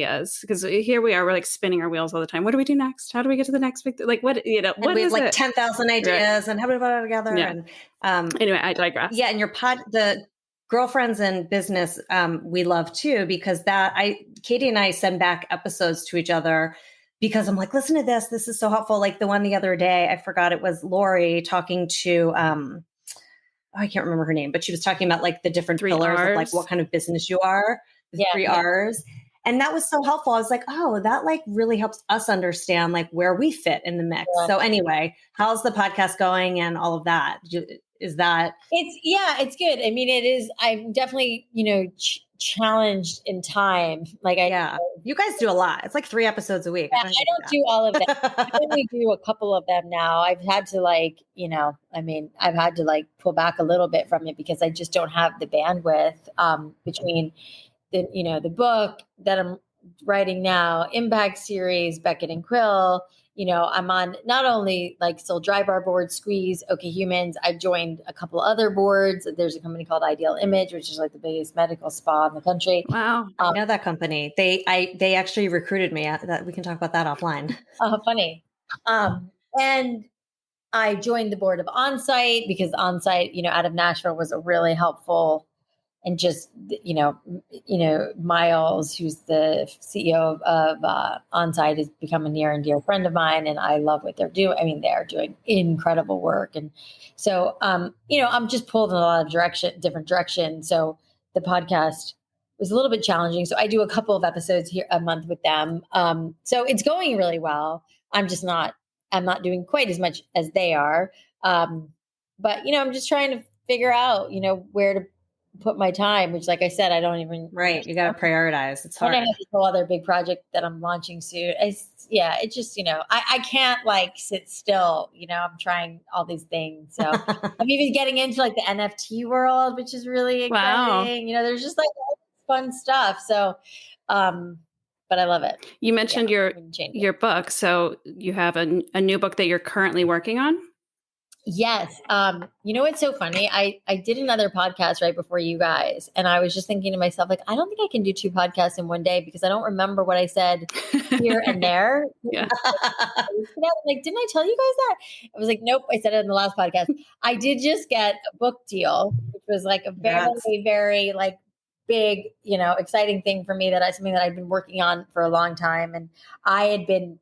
is, because here we are, we're like spinning our wheels all the time. What do we do next? How do we get to the next big, like what, and what we is have like it? 10,000 ideas and how do we put it together? Yeah. And anyway, I digress. Yeah. And the girlfriends in business, we love too, because Katie and I send back episodes to each other because I'm like, listen to this. This is so helpful. Like the one the other day, I forgot, it was Lori talking to, I can't remember her name, but she was talking about like the different pillars of like what kind of business you are, the 3 R's. And that was so helpful. I was like, oh, that like really helps us understand like where we fit in the mix. Yeah. So anyway, how's the podcast going and all of that? Is that? It's good. I mean, it is, I'm definitely, challenged in time. Like you guys do a lot. It's like 3 episodes a week. Yeah, I don't do all of that. I only do a couple of them now. I've had to I've had to like pull back a little bit from it because I just don't have the bandwidth between the book that I'm writing now, Impact Series, Beckett and Quill. I'm on not only like still Drybar board, Squeeze, OK Humans. I've joined a couple other boards. There's a company called Ideal Image, which is like the biggest medical spa in the country. Wow. I know that company. They actually recruited me. That we can talk about that offline. Oh, funny. And I joined the board of Onsite because Onsite, out of Nashville was a really helpful. And just, Miles, who's the CEO of Onsite, has become a near and dear friend of mine. And I love what they're doing. I mean, they're doing incredible work. And so, I'm just pulled in a lot of different directions. So the podcast was a little bit challenging. So I do a couple of episodes here a month with them. So it's going really well. I'm not doing quite as much as they are. But, I'm just trying to figure out, where to put my time, which, like I said, I don't even. Right. You got to prioritize. It's hard. I have this whole other big project that I'm launching soon. It's just, I can't like sit still, I'm trying all these things. So I'm even getting into like the NFT world, which is really exciting. Wow. There's just like all this fun stuff. So, but I love it. You mentioned Wouldn't change it. your book. So you have a new book that you're currently working on? Yes. You know what's so funny? I did another podcast right before you guys, and I was just thinking to myself, like, I don't think I can do 2 podcasts in one day because I don't remember what I said here and there. Yeah. Like, didn't I tell you guys that? I was like, nope, I said it in the last podcast. I did just get a book deal, which was like a very, very like big, exciting thing for me, something that I've been working on for a long time. And I had been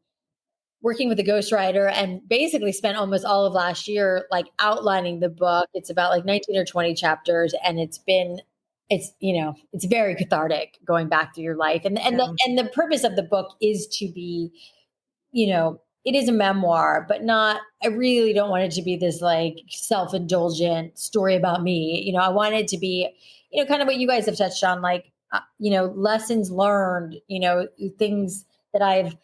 working with a ghostwriter and basically spent almost all of last year like outlining the book. It's about like 19 or 20 chapters, and it's very cathartic going back through your life. And the purpose of the book is to be, it is a memoir, but I really don't want it to be this like self-indulgent story about me. I want it to be, kind of what you guys have touched on, like, lessons learned, things that I've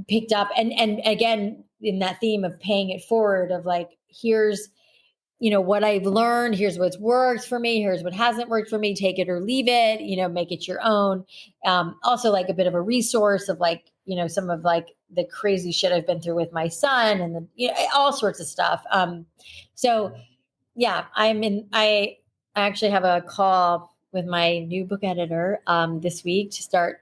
picked up. And again, in that theme of paying it forward, of like, here's, what I've learned, here's what's worked for me, here's what hasn't worked for me, take it or leave it, make it your own. Also like a bit of a resource of like, some of like the crazy shit I've been through with my son and all sorts of stuff. So yeah, I actually have a call with my new book editor this week to start,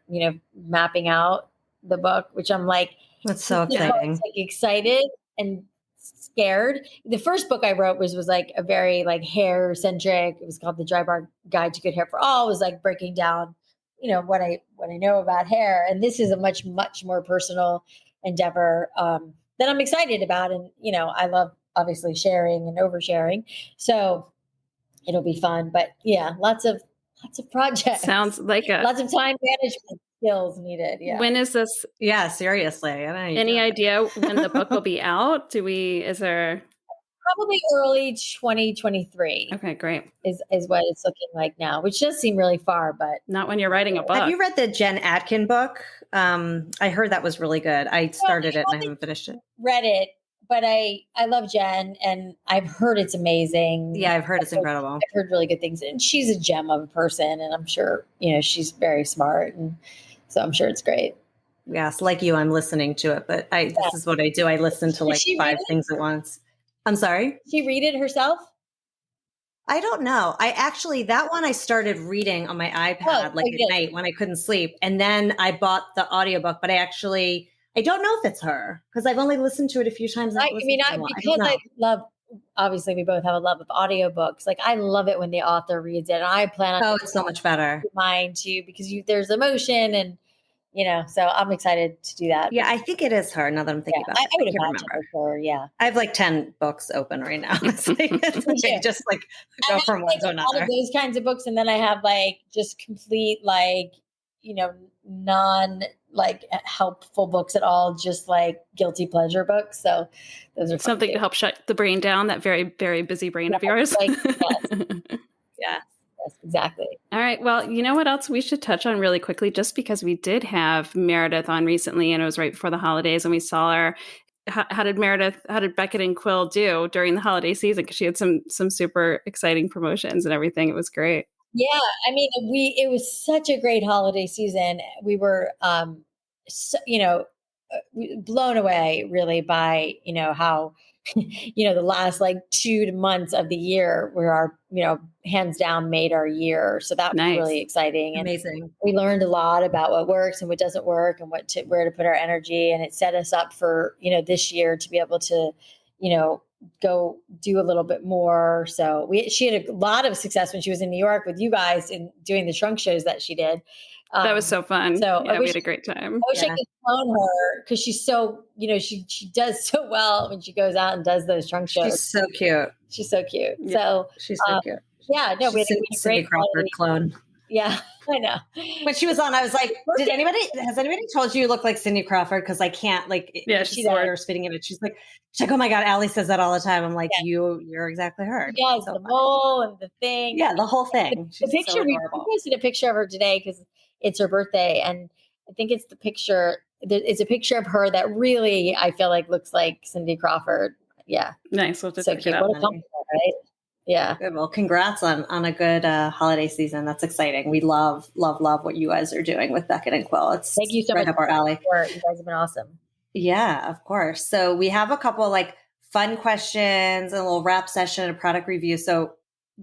mapping out the book, which I'm like, that's so exciting. Like excited and scared. The first book I wrote was like a very like hair centric. It was called The Drybar Guide to Good Hair for All. It was like breaking down, what I know about hair. And this is a much, much more personal endeavor that I'm excited about. And, I love obviously sharing and oversharing. So it'll be fun. But yeah, lots of projects. Sounds like lots of time management skills needed. Yeah. When is this? Yeah, seriously. Any idea when the book will be out? Is there? Probably early 2023. Okay, great. Is what it's looking like now, which does seem really far, but not when you're writing a book. Have you read the Jen Atkin book? I heard that was really good. I started it and I haven't finished it. Read it, but I love Jen and I've heard it's amazing. Yeah, I've heard it's incredible. I've heard really good things, and she's a gem of a person, and I'm sure, she's very smart, and so I'm sure it's great. Yes, like you, I'm listening to it, but this is what I do. I listen to like 5 things at once. I'm sorry? She read it herself? I don't know. That one I started reading on my iPad at night when I couldn't sleep. And then I bought the audiobook, but I don't know if it's her because I've only listened to it a few times. I love, obviously we both have a love of audiobooks. Like I love it when the author reads it, and I plan on it's so much better. Mine too, because there's emotion and, so I'm excited to do that. Yeah, I think it is her now that I'm thinking about it. I would imagine her, yeah. I have like 10 books open right now. It's just like go from one to another. All of those kinds of books. And then I have like just complete like, non like helpful books at all, just like guilty pleasure books. So those are something to help shut the brain down, that very, very busy brain of yours. Yes, exactly. All right. Well, you know what else we should touch on really quickly, just because we did have Meredith on recently and it was right before the holidays and we saw her. How did Beckett and Quill do during the holiday season? Because she had some super exciting promotions and everything. It was great. Yeah. I mean, it was such a great holiday season. We were, blown away really by, how, the last like 2 months of the year were our, hands down made our year. So that was really exciting. And amazing. We learned a lot about what works and what doesn't work and where to put our energy. And it set us up for, this year to be able to, go do a little bit more. So she had a lot of success when she was in New York with you guys in doing the trunk shows that she did. That was so fun. So yeah, we had a great time. I wish I could clone her because she's so, she does so well when she goes out and does those trunk shows. She's so cute. She's so cute. Yeah, so she's so cute. Yeah, no, we had a Cindy great Crawford clone. Yeah, I know. When she was on, I was like, has anybody told you look like Cindy Crawford? Because I can't she's or spitting in it. She's like, oh my God, Alli says that all the time. I'm like, you're exactly her. Yeah, the mole and the thing. Yeah, the whole thing. The picture, we posted a picture of her today because it's her birthday. And I think it's the picture. It's a picture of her that really, I feel like looks like Cindy Crawford. Yeah. Nice. We'll just so cute. What a compliment, right? Yeah. Good. Well, congrats on a good holiday season. That's exciting. We love what you guys are doing with Beckett Quill. It's Thank you so right much up our alley. You guys have been awesome. Yeah, of course. So we have a couple like fun questions, a little wrap session, a product review. So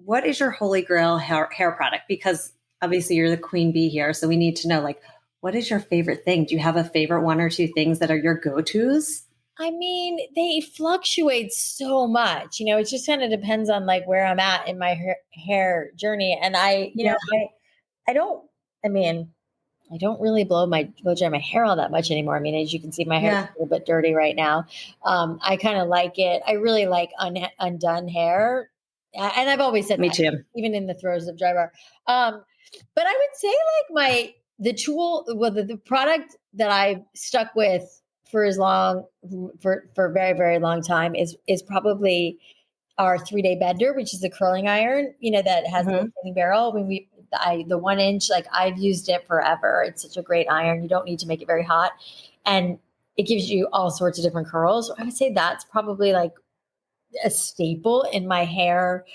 what is your holy grail hair product? Because obviously you're the queen bee here. So we need to know, like, what is your favorite thing? Do you have a favorite one or two things that are your go-tos? I mean, they fluctuate so much. It just kind of depends on like where I'm at in my hair journey. And I don't really blow dry my hair all that much anymore. I mean, as you can see, my hair is a little bit dirty right now. I kind of like it. I really like undone hair. And I've always said Me that, too. even in the throes of Drybar. But I would say like the product that I've stuck with for a very, very long time is probably our 3-day bender, which is a curling iron, that has a rotating barrel. The 1 inch, like I've used it forever. It's such a great iron. You don't need to make it very hot, and it gives you all sorts of different curls. So I would say that's probably like a staple in my hair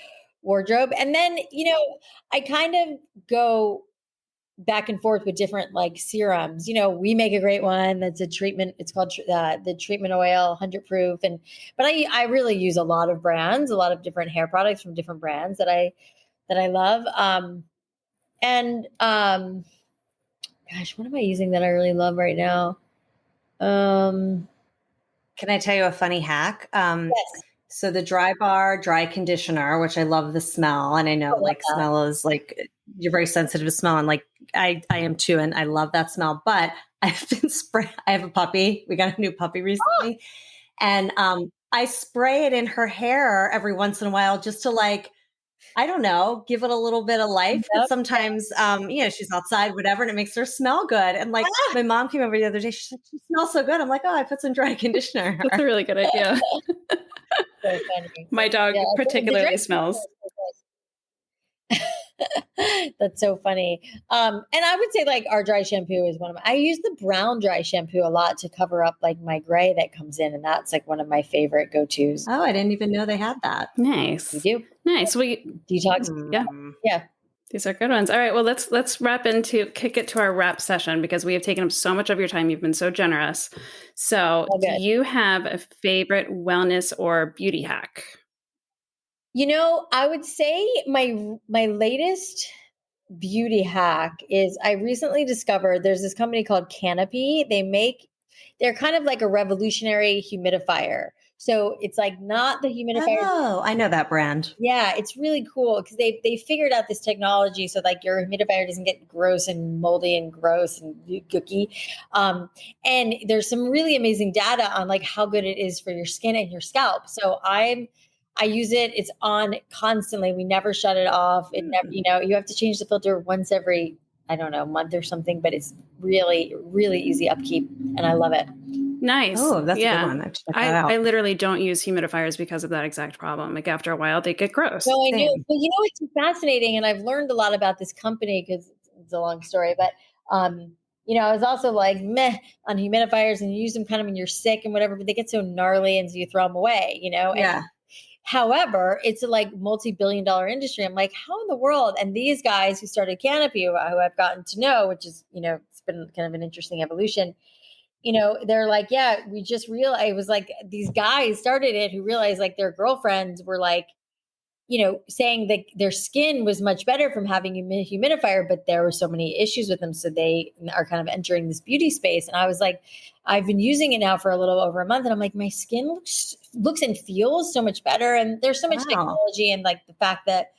wardrobe. And then, I kind of go back and forth with different like serums. We make a great one that's a treatment. It's called the treatment oil, 100 proof. But I really use a lot of brands, a lot of different hair products from different brands that I love. Gosh, what am I using that I really love right now? Can I tell you a funny hack? Yes. So the Drybar dry conditioner, which I love the smell, and I know smell is like, you're very sensitive to smell, and like I am too, and I love that smell. But I've been I have a puppy. We got a new puppy recently, and I spray it in her hair every once in a while just to like, I don't know, give it a little bit of life. But sometimes, she's outside, whatever, and it makes her smell good. And like my mom came over the other day, she said, "She smells so good." I'm like, "Oh, I put some dry conditioner." That's a really good idea. So funny. My dog particularly smells. That's so funny. And I would say like our dry shampoo is I use the brown dry shampoo a lot to cover up like my gray that comes in. And that's like one of my favorite go-tos. Oh, I didn't even know they had that. Nice. You do? Nice. Detox. Yeah. These are good ones. All right. Well, let's kick it to our wrap session, because we have taken up so much of your time. You've been so generous. So do you have a favorite wellness or beauty hack? I would say my latest beauty hack is I recently discovered there's this company called Canopy. They're kind of like a revolutionary humidifier. So it's like not the humidifier. Oh, I know that brand. Yeah, it's really cool because they figured out this technology so like your humidifier doesn't get gross and moldy and gross and gooky. And there's some really amazing data on like how good it is for your skin and your scalp. So I use it. It's on constantly. We never shut it off. It never, you have to change the filter once every, I don't know, month or something, but it's really, really easy upkeep and I love it. Nice. Oh, that's a good one. I literally don't use humidifiers because of that exact problem. Like after a while, they get gross. No, I know. But it's fascinating. And I've learned a lot about this company because it's a long story. But, I was also like meh on humidifiers and you use them kind of when you're sick and whatever, but they get so gnarly and so you throw them away, Yeah. However, it's a like multi-billion-dollar industry. I'm like, how in the world? And these guys who started Canopy, who I've gotten to know, which is, it's been kind of an interesting evolution. They're like, yeah, we just realized it was like these guys started it who realized like their girlfriends were like, saying that their skin was much better from having a humidifier, but there were so many issues with them. So they are kind of entering this beauty space. And I was like, I've been using it now for a little over a month. And I'm like, my skin looks and feels so much better. And there's so much technology and like the fact that,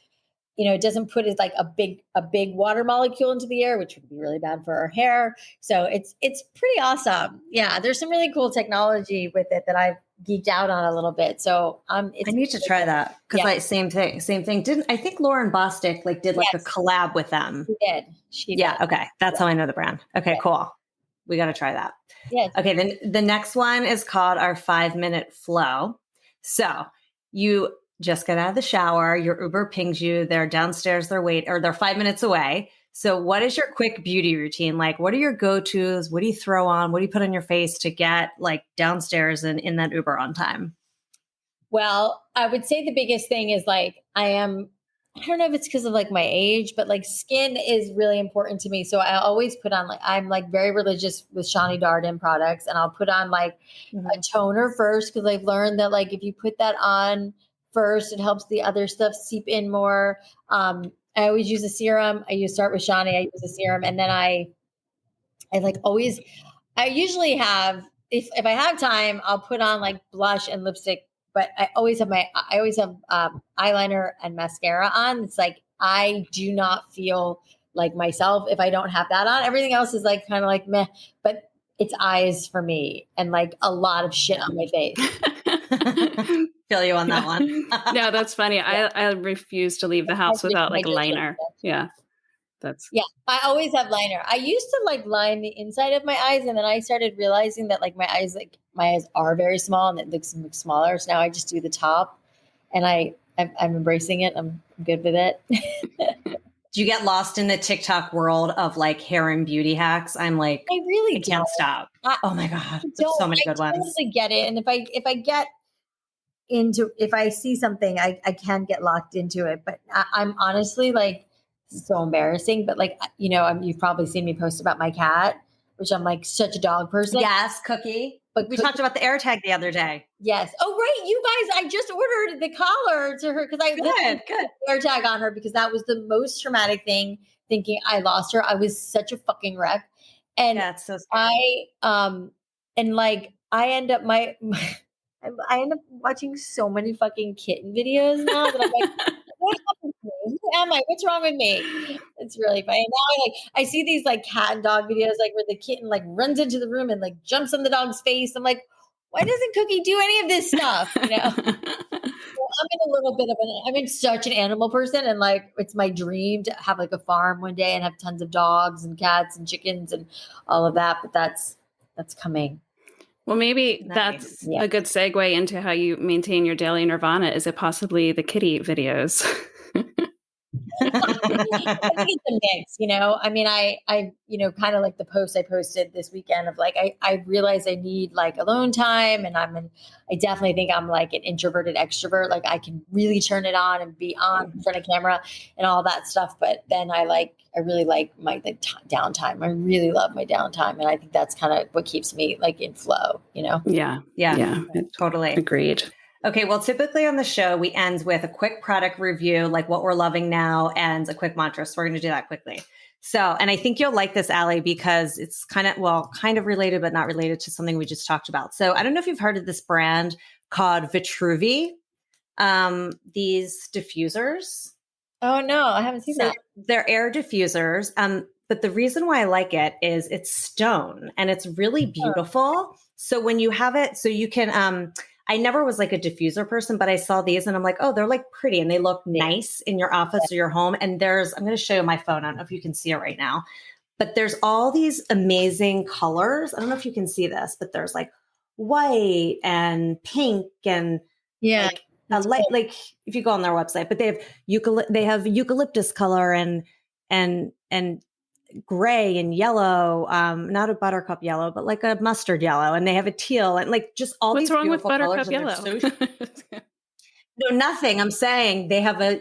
it doesn't put it like a big water molecule into the air, which would be really bad for our hair. So it's pretty awesome. Yeah. There's some really cool technology with it that I've geeked out on a little bit. So I need to try that because same thing. I think Lauren Bostic did a collab with them. She did. Okay. That's how I know the brand. Okay, cool. We got to try that. Yes. Okay. Then the next one is called our 5-minute flow. So you just get out of the shower, your Uber pings you, they're downstairs, they're 5 minutes away. So what is your quick beauty routine? Like, what are your go-tos? What do you throw on? What do you put on your face to get like downstairs and in that Uber on time? Well, I would say the biggest thing is like, I don't know if it's because of like my age, but like skin is really important to me. So I always put on like, I'm like very religious with Shani Darden products, and I'll put on like a toner first, because I've learned that like if you put that on first, it helps the other stuff seep in more. I always use a serum. I start with Shani. I use a serum, and then I like always. I usually have, if I have time, I'll put on like blush and lipstick. But I always have eyeliner and mascara on. It's like I do not feel like myself if I don't have that on. Everything else is like kind of like meh. But it's eyes for me, and like a lot of shit on my face. Feel you on that one. No, that's funny. Yeah. I refuse to leave the house without like liner. Yeah. I always have liner. I used to like line the inside of my eyes, and then I started realizing that like my eyes are very small, and it looks smaller. So now I just do the top, and I'm embracing it. I'm good with it. Do you get lost in the TikTok world of like hair and beauty hacks? I'm like, I can't stop. Oh my God. There's so many good ones. I totally get it. And if I see something, I can get locked into it. But I'm honestly like, so embarrassing, but like, you know, you've probably seen me post about my cat, which I'm like such a dog person. Yes, Cookie. But we talked about the AirTag the other day. Yes. Oh, right. You guys, I just ordered the collar to her because I good AirTag on her, because that was the most traumatic thing, thinking I lost her. I was such a fucking wreck. And yeah, it's so scary. I end up I end up watching so many fucking kitten videos now that I'm like, what happened to me? Who am I? What's wrong with me? It's really funny. Now I see these like cat and dog videos, like where the kitten like runs into the room and like jumps on the dog's face. I'm like, why doesn't Cookie do any of this stuff? You know? I'm in such an animal person, and like it's my dream to have like a farm one day and have tons of dogs and cats and chickens and all of that. But that's coming. Well, maybe that's a good segue into how you maintain your daily nirvana. Is it possibly the kitty videos? I think it's a mix, you know. I mean, I kind of like the post I posted this weekend of like I realize I need like alone time, and I definitely think I'm like an introverted extrovert. Like I can really turn it on and be on in front of camera and all that stuff. But then I really like my downtime. I really love my downtime, and I think that's kind of what keeps me like in flow, you know? Yeah, totally agreed. Okay, well, typically on the show, we end with a quick product review, like what we're loving now, and a quick mantra. So we're going to do that quickly. So, and I think you'll like this, Alli, because it's kind of related, but not related to something we just talked about. So I don't know if you've heard of this brand called Vitruvi, these diffusers. Oh, no, I haven't seen that. They're air diffusers. But the reason why I like it is it's stone and it's really beautiful. So when you have it, so you can, I never was like a diffuser person, but I saw these and I'm like, oh, they're like pretty and they look nice in your office or your home. And I'm going to show you my phone. I don't know if you can see it right now, but there's all these amazing colors. I don't know if you can see this, but there's like white and pink and like if you go on their website, but they have eucalyptus color and gray and yellow, not a buttercup yellow, but like a mustard yellow, and they have a teal and like just all these beautiful colors. What's wrong with buttercup yellow? No, nothing. I'm saying they have a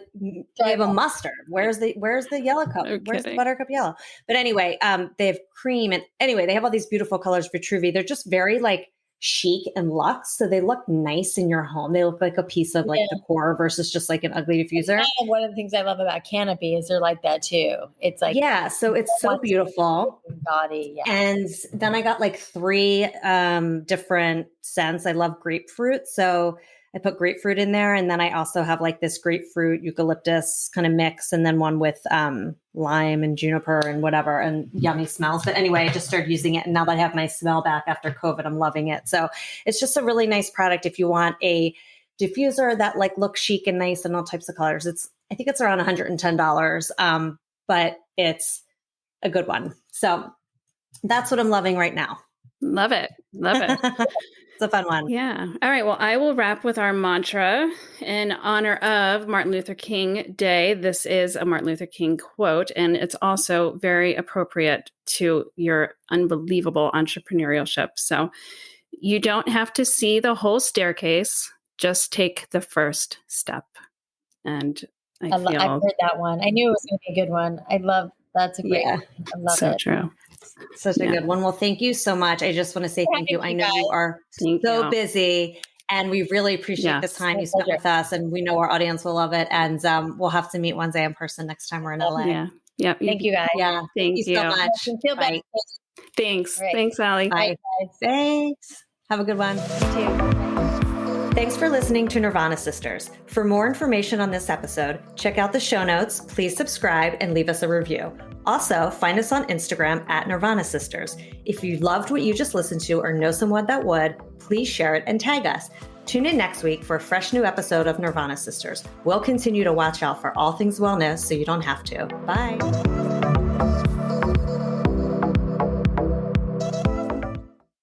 mustard. Where's the yellow cup? Where's the buttercup yellow? But anyway, they have cream, and anyway, they have all these beautiful colors for Vitruvi. They're just very like chic and luxe, so they look nice in your home. They look like a piece of like decor versus just like an ugly diffuser. And one of the things I love about Canopy is they're like that too. It's like so it's so beautiful. Body, And then I got like 3 different scents. I love grapefruit, so I put grapefruit in there, and then I also have like this grapefruit eucalyptus kind of mix, and then one with lime and juniper and whatever, and yummy smells. But anyway, I just started using it, and now that I have my smell back after COVID, I'm loving it. So it's just a really nice product if you want a diffuser that like looks chic and nice and all types of colors. I think it's around $110, but it's a good one. So that's what I'm loving right now. Love it. It's a fun one. Yeah. All right. Well, I will wrap with our mantra in honor of Martin Luther King Day. This is a Martin Luther King quote, and it's also very appropriate to your unbelievable entrepreneurship. So you don't have to see the whole staircase. Just take the first step. And I've heard that one. I knew it was going to be a good one. That's a great one. I love so it. true. Such a good one. Well, thank you so much. I just want to say thank you. I know you are so busy, and we really appreciate the time you spent with us, and we know our audience will love it. And we'll have to meet one day in person next time we're in LA. Yeah. Yep. Thank you guys. Yeah. Thank you so much. Feel better. Thanks. Right. Thanks, Alli. Bye. Thanks. Have a good one. You too. Thanks for listening to Nirvana Sisters. For more information on this episode, check out the show notes, please subscribe, and leave us a review. Also, find us on Instagram at Nirvana Sisters. If you loved what you just listened to or know someone that would, please share it and tag us. Tune in next week for a fresh new episode of Nirvana Sisters. We'll continue to watch out for all things wellness so you don't have to. Bye.